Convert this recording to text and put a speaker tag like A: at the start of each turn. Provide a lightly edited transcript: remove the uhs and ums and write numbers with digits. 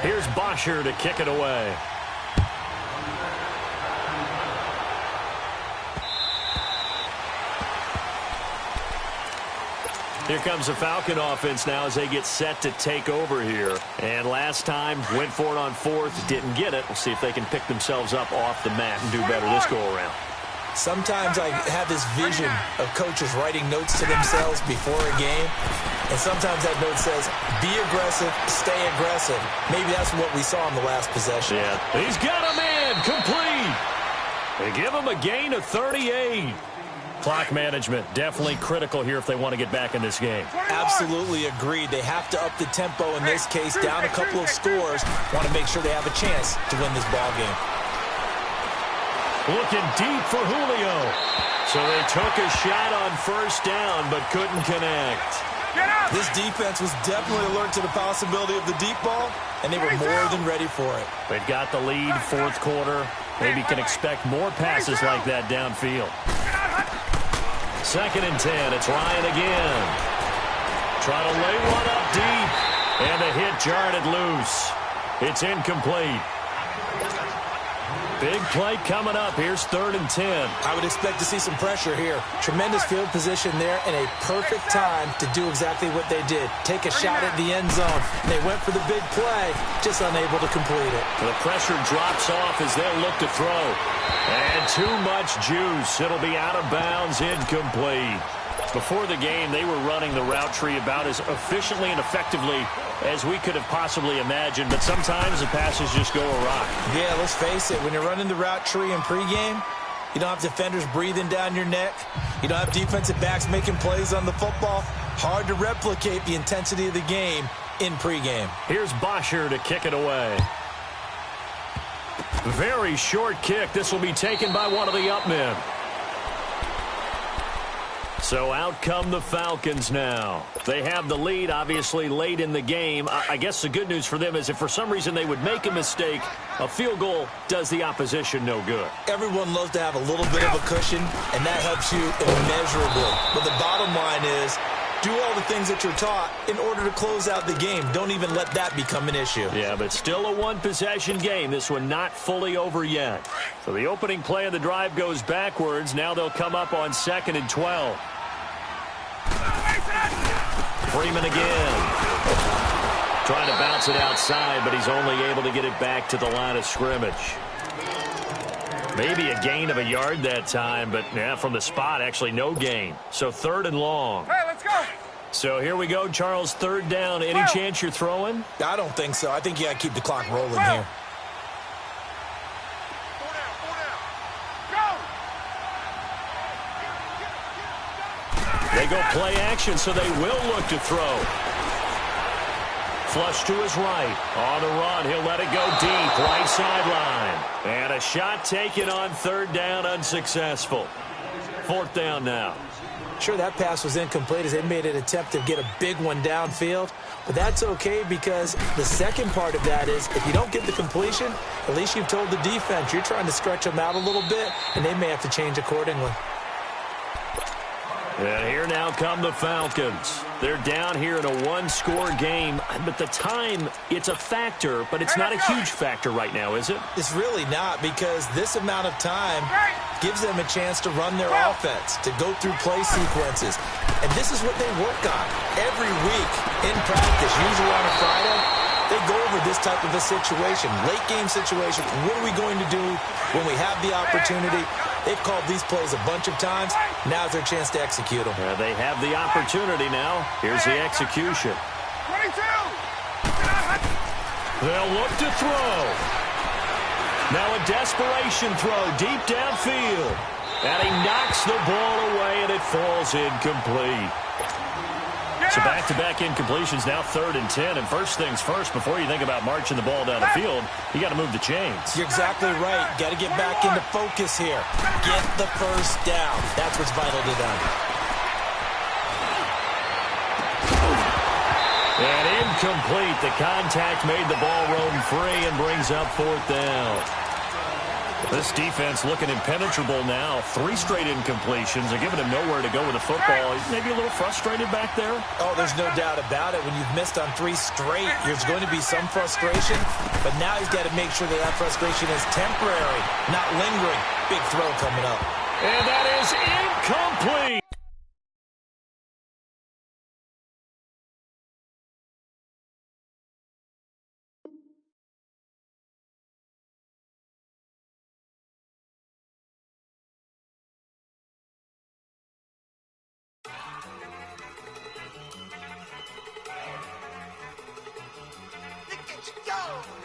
A: Here's Bosher to kick it away. Here comes the Falcon offense now as they get set to take over here. And last time, went for it on fourth, didn't get it. We'll see if they can pick themselves up off the mat and do better this go-around.
B: Sometimes I have this vision of coaches writing notes to themselves before a game. And sometimes that note says, be aggressive, stay aggressive. Maybe that's what we saw in the last possession.
A: Yeah, he's got a man complete. They give him a gain of 38. Clock management, definitely critical here if they want to get back in this game.
B: Absolutely agreed. They have to up the tempo in this case, down a couple of scores. Want to make sure they have a chance to win this ball game.
A: Looking deep for Julio. So they took a shot on first down but couldn't connect.
B: This defense was definitely alert to the possibility of the deep ball, and they were more than ready for it.
A: They've got the lead, fourth quarter. Maybe can expect more passes like that downfield. 2nd and 10. It's Ryan again. Trying to lay one up deep. And the hit jarred it loose. It's incomplete. Big play coming up. Here's 3rd and 10.
B: I would expect to see some pressure here. Tremendous field position there and a perfect time to do exactly what they did. Take a shot at the end zone. They went for the big play, just unable to complete it.
A: The pressure drops off as they'll look to throw. And too much juice. It'll be out of bounds, incomplete. Before the game, they were running the route tree about as efficiently and effectively as we could have possibly imagined, but sometimes the passes just go awry.
B: Yeah, let's face it, when you're running the route tree in pregame, you don't have defenders breathing down your neck. You don't have defensive backs making plays on the football. Hard to replicate the intensity of the game in pregame.
A: Here's Bosher to kick it away. Very short kick. This will be taken by one of the up men. So out come the Falcons now. They have the lead, obviously, late in the game. I guess the good news for them is if for some reason they would make a mistake, a field goal does the opposition no good.
B: Everyone loves to have a little bit of a cushion, and that helps you immeasurably. But the bottom line is, do all the things that you're taught in order to close out the game. Don't even let that become an issue.
A: Yeah, but still a one-possession game. This one not fully over yet. So the opening play of the drive goes backwards. Now they'll come up on 2nd and 12. Freeman again. Trying to bounce it outside, but he's only able to get it back to the line of scrimmage. Maybe a gain of a yard that time, but yeah, from the spot, actually no gain. So 3rd and long.
C: Hey, let's go.
A: So here we go, Charles, 3rd down. Any chance you're throwing?
B: I don't think so. I think you got to keep the clock rolling here.
A: They go play action, so they will look to throw. Flush to his right. On the run, he'll let it go deep. Right sideline. And a shot taken on 3rd down, unsuccessful. 4th down now.
B: Sure, that pass was incomplete as they made an attempt to get a big one downfield. But that's okay because the second part of that is if you don't get the completion, at least you've told the defense you're trying to stretch them out a little bit, and they may have to change accordingly.
A: And here now come the Falcons. They're down here in a one-score game, but the time, it's a factor, but it's not a huge factor right now, is it?
B: It's really not because this amount of time gives them a chance to run their offense, to go through play sequences. And this is what they work on every week in practice, usually on a Friday. They go over this type of a situation, late-game situation. What are we going to do when we have the opportunity? They've called these plays a bunch of times. Now's their chance to execute them.
A: They have the opportunity now. Here's the execution.
C: 22.
A: They'll look to throw. Now a desperation throw deep downfield. And he knocks the ball away, and it falls incomplete. So back-to-back incompletions, now 3rd and 10. And first things first, before you think about marching the ball down the field, you got to move the chains.
B: You're exactly right. Got to get back into focus here. Get the first down. That's what's vital to them.
A: And incomplete. The contact made the ball roam free and brings up 4th down. This defense looking impenetrable now. 3 straight incompletions. They're giving him nowhere to go with the football. He's maybe a little frustrated back there.
B: Oh, there's no doubt about it. When you've missed on 3 straight, there's going to be some frustration. But now he's got to make sure that that frustration is temporary, not lingering. Big throw coming up.
A: And that is incomplete.
C: Look at you go!